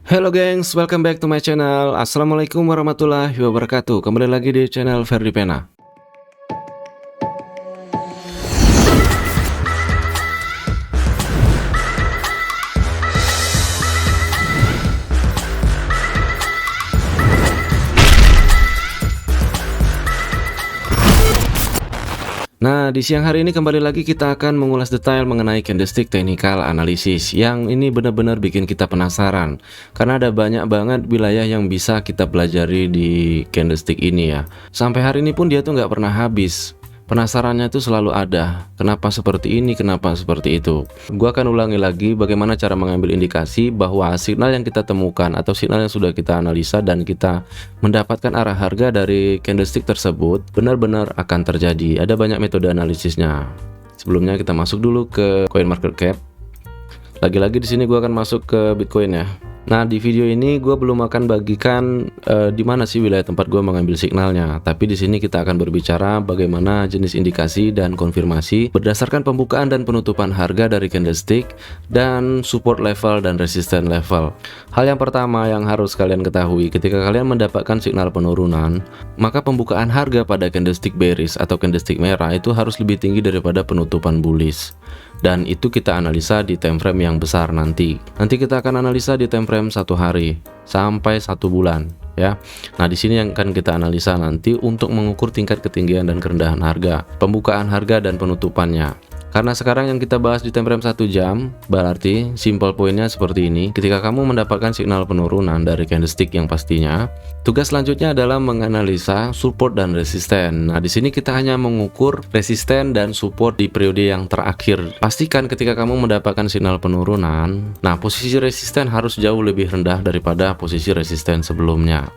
Hello gengs, welcome back to my channel. Assalamualaikum warahmatullahi wabarakatuh. Kembali lagi di channel Ferdi Pena. Nah, di siang hari ini kembali lagi kita akan mengulas detail mengenai candlestick technical analysis yang ini benar-benar bikin kita penasaran karena ada banyak banget wilayah yang bisa kita pelajari di candlestick ini ya. Sampai hari ini pun dia tuh nggak pernah habis. Penasarannya tuh selalu ada. Kenapa seperti ini, kenapa seperti itu. Gua akan ulangi lagi bagaimana cara mengambil indikasi bahwa signal yang kita temukan atau signal yang sudah kita analisa dan kita mendapatkan arah harga dari candlestick tersebut benar-benar akan terjadi. Ada banyak metode analisisnya. Sebelumnya kita masuk dulu ke CoinMarketCap. Lagi-lagi di sini gua akan masuk ke Bitcoin ya. Nah, di video ini gue belum akan bagikan di mana sih wilayah tempat gue mengambil signalnya. Tapi di sini kita akan berbicara bagaimana jenis indikasi dan konfirmasi berdasarkan pembukaan dan penutupan harga dari candlestick dan support level dan resistance level. Hal yang pertama yang harus kalian ketahui ketika kalian mendapatkan signal penurunan, maka pembukaan harga pada candlestick bearish atau candlestick merah itu harus lebih tinggi daripada penutupan bullish. Dan itu kita analisa di time frame yang besar nanti. Nanti kita akan analisa di time frame 1 hari sampai 1 bulan ya. Nah, di sini yang akan kita analisa nanti untuk mengukur tingkat ketinggian dan kerendahan harga, pembukaan harga dan penutupannya. Karena sekarang yang kita bahas di time frame 1 jam, berarti simple poinnya seperti ini. Ketika kamu mendapatkan signal penurunan dari candlestick yang pastinya, tugas selanjutnya adalah menganalisa support dan resisten. Nah, di sini kita hanya mengukur resisten dan support di periode yang terakhir. Pastikan ketika kamu mendapatkan signal penurunan, nah posisi resisten harus jauh lebih rendah daripada posisi resisten sebelumnya.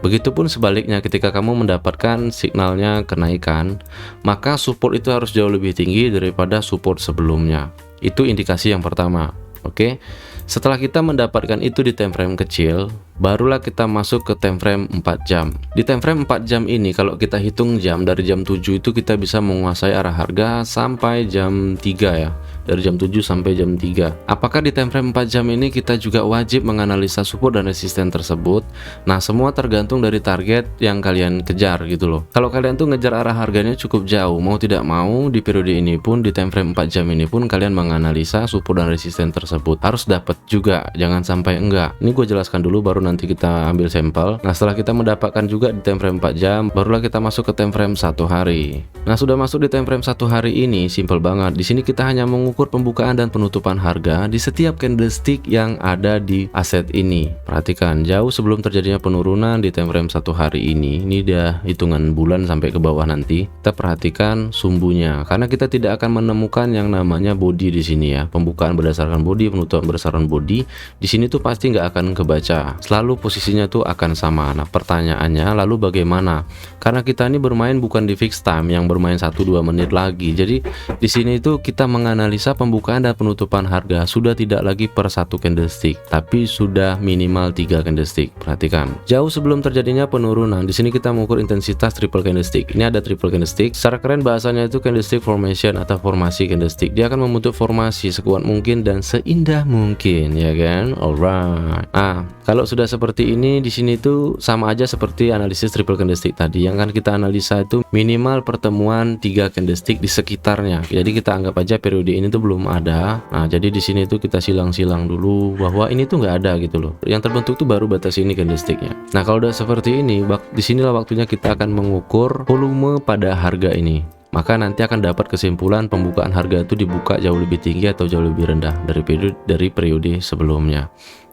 Begitupun sebaliknya ketika kamu mendapatkan signalnya kenaikan, maka support itu harus jauh lebih tinggi daripada support sebelumnya. Itu indikasi yang pertama. Oke. Setelah kita mendapatkan itu di time frame kecil, barulah kita masuk ke time frame 4 jam. Di time frame 4 jam ini kalau kita hitung jam, dari jam 7 itu kita bisa menguasai arah harga sampai jam 3 ya. Dari jam 7 sampai jam 3. Apakah di time frame 4 jam ini kita juga wajib menganalisa support dan resisten tersebut? Nah, semua tergantung dari target yang kalian kejar gitu loh. Kalau kalian tuh ngejar arah harganya cukup jauh, mau tidak mau di periode ini pun, di time frame 4 jam ini pun kalian menganalisa support dan resisten tersebut. Harus dapat juga, jangan sampai enggak. Ini gue jelaskan dulu baru nanti kita ambil sampel. Nah, setelah kita mendapatkan juga di time frame 4 jam, barulah kita masuk ke time frame 1 hari. Nah, sudah masuk di time frame 1 hari ini, simple banget. Di sini kita hanya mengukur pembukaan dan penutupan harga di setiap candlestick yang ada di aset ini. Perhatikan, jauh sebelum terjadinya penurunan di time frame 1 hari ini dia hitungan bulan sampai ke bawah nanti. Kita perhatikan sumbunya, karena kita tidak akan menemukan yang namanya body di sini ya. Pembukaan berdasarkan body, penutupan berdasarkan body. Di sini tuh pasti nggak akan kebaca. Selalu posisinya tuh akan sama. Nah, pertanyaannya lalu bagaimana? Karena kita ini bermain bukan di fixed time yang bermain 1-2 menit lagi. Jadi di sini itu kita menganalisa pembukaan dan penutupan harga sudah tidak lagi per 1 candlestick, tapi sudah minimal 3 candlestick. Perhatikan, jauh sebelum terjadinya penurunan, di sini kita mengukur intensitas triple candlestick. Ini ada triple candlestick. Secara keren bahasanya itu candlestick formation atau formasi candlestick. Dia akan membentuk formasi sekuat mungkin dan seindah mungkin, ya kan? Alright. Nah, kalau sudah seperti ini, di sini tuh sama aja seperti analisis triple candlestick tadi. Yang kan kita analisa itu minimal pertemuan 3 candlestick di sekitarnya. Jadi kita anggap aja periode ini tuh belum ada. Nah, jadi di sini tuh kita silang-silang dulu bahwa ini tuh nggak ada gitu loh. Yang terbentuk tuh baru batas ini candlesticknya. Nah, kalau udah seperti ini, disinilah waktunya kita akan mengukur volume pada harga ini. Maka nanti akan dapat kesimpulan pembukaan harga itu dibuka jauh lebih tinggi atau jauh lebih rendah dari periode sebelumnya.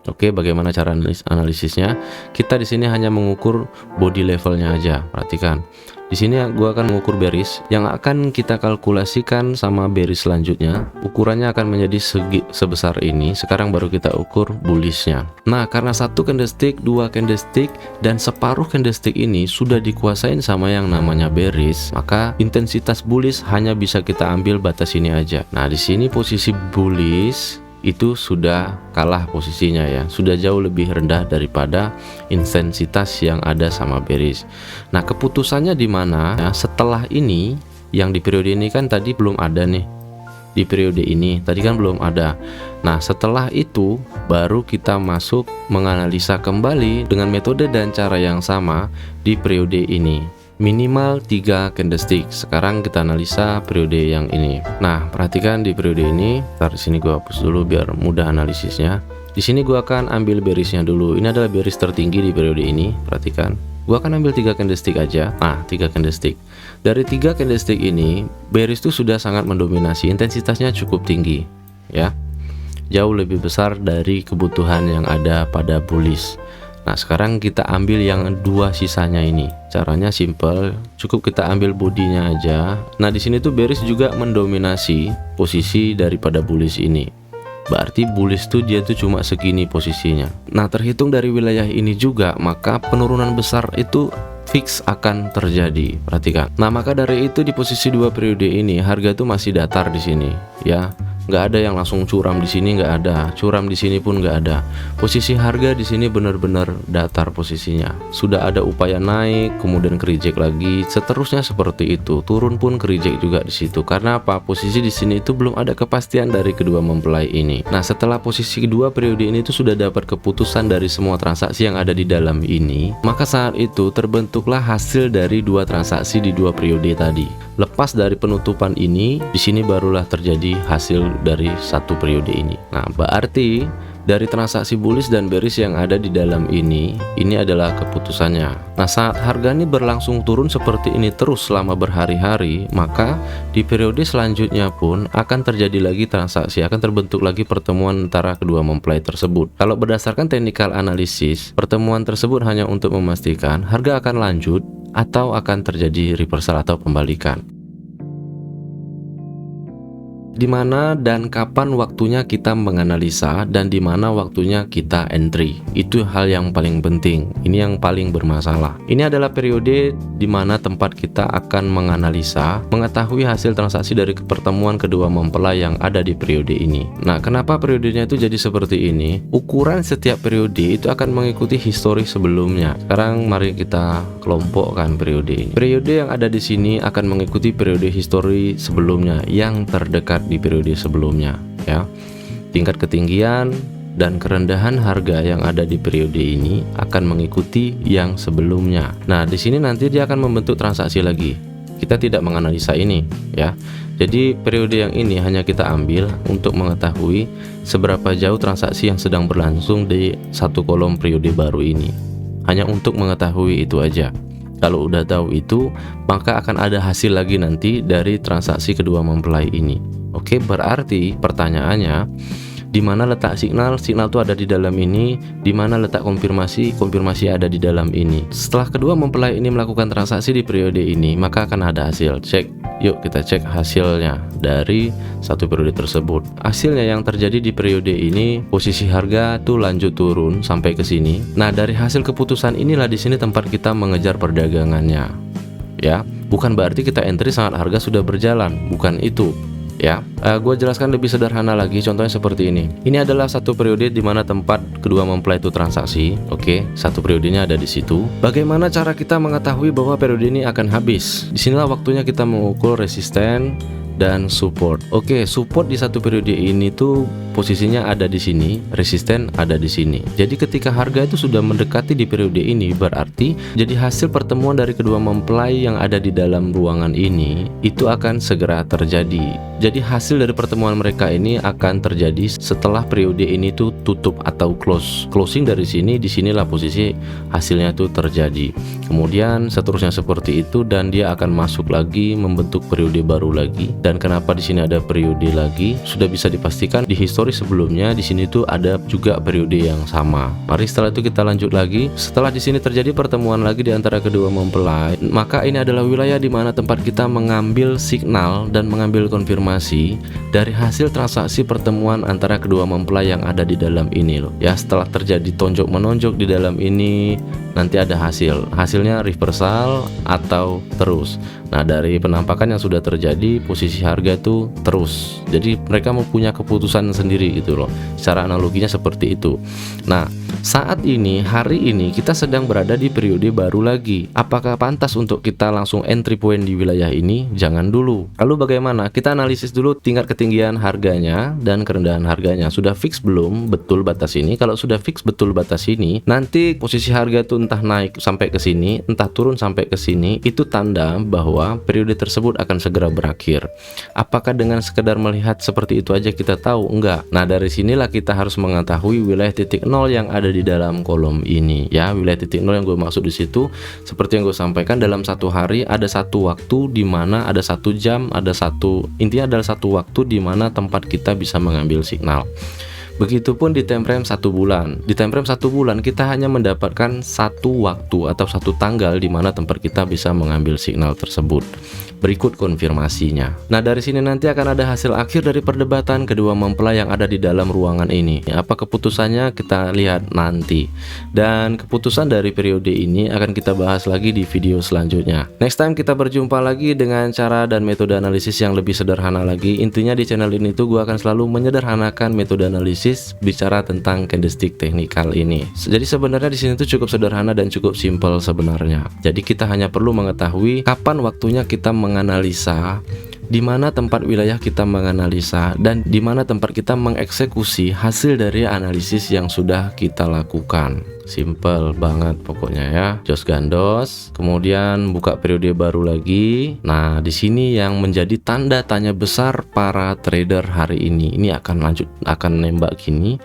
Oke, bagaimana cara analisisnya? Kita di sini hanya mengukur body levelnya aja. Perhatikan. Di sini gua akan mengukur bearish yang akan kita kalkulasikan sama bearish selanjutnya. Ukurannya akan menjadi sebesar ini. Sekarang baru kita ukur bullishnya. Nah, karena 1 candlestick, 2 candlestick, dan separuh candlestick ini sudah dikuasain sama yang namanya bearish, maka intensitas bullish hanya bisa kita ambil batas ini aja. Nah, di sini posisi bullish itu sudah kalah posisinya ya, sudah jauh lebih rendah daripada intensitas yang ada sama bearish. Nah, keputusannya di mana? Ya, setelah ini yang di periode ini kan tadi belum ada nih. di periode ini. Tadi kan belum ada. Nah, setelah itu baru kita masuk menganalisa kembali dengan metode dan cara yang sama di periode ini. Minimal 3 candlestick. Sekarang kita analisa periode yang ini. Nah, perhatikan di periode ini. Ntar di sini gua hapus dulu biar mudah analisisnya. Di sini gua akan ambil bearish-nya dulu. Ini adalah bearish tertinggi di periode ini. Perhatikan. Gua akan ambil 3 candlestick aja. Nah, 3 candlestick. Dari 3 candlestick ini, bearish itu sudah sangat mendominasi. Intensitasnya cukup tinggi, ya. Jauh lebih besar dari kebutuhan yang ada pada bullish. Nah, sekarang kita ambil yang 2 sisanya ini. Caranya simple, cukup kita ambil bodinya aja. Nah, di sini tuh bearish juga mendominasi posisi daripada bullish ini. Berarti bullish tuh dia tuh cuma segini posisinya. Nah, terhitung dari wilayah ini juga, maka penurunan besar itu fix akan terjadi. Perhatikan. Nah, maka dari itu di posisi 2 periode ini harga tuh masih datar di sini, ya. Nggak ada yang langsung curam di sini, nggak ada. Curam di sini pun nggak ada. Posisi harga di sini benar-benar datar posisinya. Sudah ada upaya naik, kemudian ke-reject lagi, seterusnya seperti itu. Turun pun ke-reject juga di situ. Karena apa? Posisi di sini itu belum ada kepastian dari kedua mempelai ini. Nah, setelah posisi kedua periode ini itu sudah dapat keputusan dari semua transaksi yang ada di dalam ini, maka saat itu terbentuklah hasil dari 2 transaksi di 2 periode tadi. Lepas dari penutupan ini, di sini barulah terjadi hasil dari 1 periode ini. Nah, berarti dari transaksi bullish dan bearish yang ada di dalam ini adalah keputusannya. Nah, saat harga ini berlangsung turun seperti ini terus selama berhari-hari, maka di periode selanjutnya pun akan terjadi lagi transaksi, akan terbentuk lagi pertemuan antara kedua mempelai tersebut. Kalau berdasarkan technical analysis, pertemuan tersebut hanya untuk memastikan harga akan lanjut atau akan terjadi reversal atau pembalikan. Di mana dan kapan waktunya kita menganalisa dan di mana waktunya kita entry. Itu hal yang paling penting. Ini yang paling bermasalah. Ini adalah periode di mana tempat kita akan menganalisa, mengetahui hasil transaksi dari pertemuan kedua mempelai yang ada di periode ini. Nah, kenapa periodenya itu jadi seperti ini? Ukuran setiap periode itu akan mengikuti histori sebelumnya. Sekarang mari kita kelompokkan periode ini. Periode yang ada di sini akan mengikuti periode histori sebelumnya yang terdekat di periode sebelumnya, ya. Tingkat ketinggian dan kerendahan harga yang ada di periode ini akan mengikuti yang sebelumnya. Nah, di sini nanti dia akan membentuk transaksi lagi. Kita tidak menganalisa ini, ya. Jadi periode yang ini hanya kita ambil untuk mengetahui seberapa jauh transaksi yang sedang berlangsung di 1 kolom periode baru ini. Hanya untuk mengetahui itu aja. Kalau udah tahu itu, maka akan ada hasil lagi nanti dari transaksi kedua mempelai ini. Oke, berarti pertanyaannya, di mana letak signal? Signal itu ada di dalam ini. Di mana letak konfirmasi? Konfirmasi ada di dalam ini. Setelah kedua mempelai ini melakukan transaksi di periode ini, maka akan ada hasil. Cek. Yuk kita cek hasilnya dari 1 periode tersebut. Hasilnya yang terjadi di periode ini, posisi harga tuh lanjut turun sampai ke sini. Nah, dari hasil keputusan inilah di sini tempat kita mengejar perdagangannya. Ya, bukan berarti kita entry saat harga sudah berjalan, bukan itu. Ya, gue jelaskan lebih sederhana lagi. Contohnya seperti ini. Ini adalah 1 periode di mana tempat kedua mempelai itu transaksi. Oke, 1 periodenya ada di situ. Bagaimana cara kita mengetahui bahwa periode ini akan habis? Disinilah waktunya kita mengukur resisten dan support. Oke, support di 1 periode ini tuh posisinya ada di sini, resisten ada di sini. Jadi ketika harga itu sudah mendekati di periode ini, berarti jadi hasil pertemuan dari kedua mempelai yang ada di dalam ruangan ini itu akan segera terjadi. Jadi hasil dari pertemuan mereka ini akan terjadi setelah periode ini tuh tutup atau closing dari sini. Disinilah posisi hasilnya tuh terjadi. Kemudian seterusnya seperti itu dan dia akan masuk lagi membentuk periode baru lagi. Dan kenapa di sini ada periode lagi? Sudah bisa dipastikan di histori sebelumnya di sini tuh ada juga periode yang sama. Mari setelah itu kita lanjut lagi. Setelah di sini terjadi pertemuan lagi di antara kedua mempelai, maka ini adalah wilayah di mana tempat kita mengambil signal dan mengambil konfirmasi dari hasil transaksi pertemuan antara kedua mempelai yang ada di dalam ini loh. Ya, setelah terjadi tonjok menonjok di dalam ini, nanti ada hasilnya reversal atau terus. Nah, dari penampakan yang sudah terjadi, posisi harga itu terus. Jadi mereka mempunyai keputusan sendiri gitu loh. Secara analoginya seperti itu. Nah, saat ini, hari ini kita sedang berada di periode baru lagi. Apakah pantas untuk kita langsung entry point di wilayah ini? Jangan dulu. Lalu bagaimana? Kita analisis dulu tingkat ketinggian harganya dan kerendahan harganya. Sudah fix belum betul batas ini? Kalau sudah fix betul batas ini, nanti posisi harga itu entah naik sampai ke sini, entah turun sampai ke sini, itu tanda bahwa periode tersebut akan segera berakhir. Apakah dengan sekedar melihat seperti itu aja kita tahu? Enggak. Nah, dari sinilah kita harus mengetahui wilayah titik nol yang ada di dalam kolom ini ya. Wilayah titik nol yang gue maksud di situ, seperti yang gue sampaikan, dalam satu hari ada satu waktu di mana ada satu jam, intinya adalah satu waktu di mana tempat kita bisa mengambil signal. Begitupun di time frame 1 bulan. Di time frame 1 bulan kita hanya mendapatkan satu waktu atau satu tanggal di mana tempat kita bisa mengambil signal tersebut. Berikut konfirmasinya. Nah, dari sini nanti akan ada hasil akhir dari perdebatan kedua mempelai yang ada di dalam ruangan ini. Apa keputusannya kita lihat nanti. Dan keputusan dari periode ini akan kita bahas lagi di video selanjutnya. Next time kita berjumpa lagi dengan cara dan metode analisis yang lebih sederhana lagi. Intinya di channel ini tuh gue akan selalu menyederhanakan metode analisis bicara tentang candlestick technical ini. Jadi sebenarnya di sini tuh cukup sederhana dan cukup simple sebenarnya. Jadi kita hanya perlu mengetahui kapan waktunya kita menganalisa, di mana tempat wilayah kita menganalisa, dan di mana tempat kita mengeksekusi hasil dari analisis yang sudah kita lakukan. Simple banget pokoknya ya. Jos gandos, kemudian buka periode baru lagi. Nah, di sini yang menjadi tanda tanya besar para trader hari ini akan nembak gini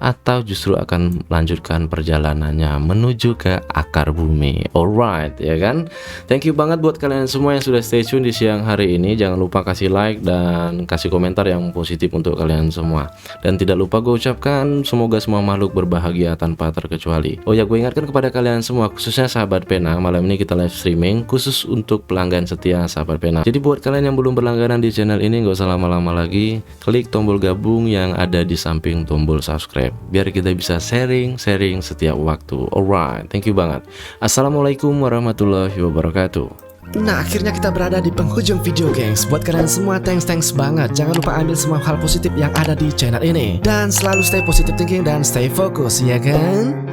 atau justru akan melanjutkan perjalanannya menuju ke akar bumi. Alright, ya kan? Thank you banget buat kalian semua yang sudah stay tune di siang hari ini. Jangan lupa kasih like dan kasih komentar yang positif untuk kalian semua. Dan tidak lupa gue ucapkan semoga semua makhluk berbahagia tanpa terkecuali. Oh ya, gue ingatkan kepada kalian semua, khususnya sahabat pena, malam ini kita live streaming khusus untuk pelanggan setia sahabat pena. Jadi buat kalian yang belum berlangganan di channel ini, gak usah lama-lama lagi, klik tombol gabung yang ada di samping tombol subscribe, biar kita bisa sharing setiap waktu. Alright, thank you banget. Assalamualaikum warahmatullahi wabarakatuh. Nah, akhirnya kita berada di penghujung video, gengs. Buat kalian semua, thanks banget. Jangan lupa ambil semua hal positif yang ada di channel ini, dan selalu stay positive thinking dan stay fokus, ya kan?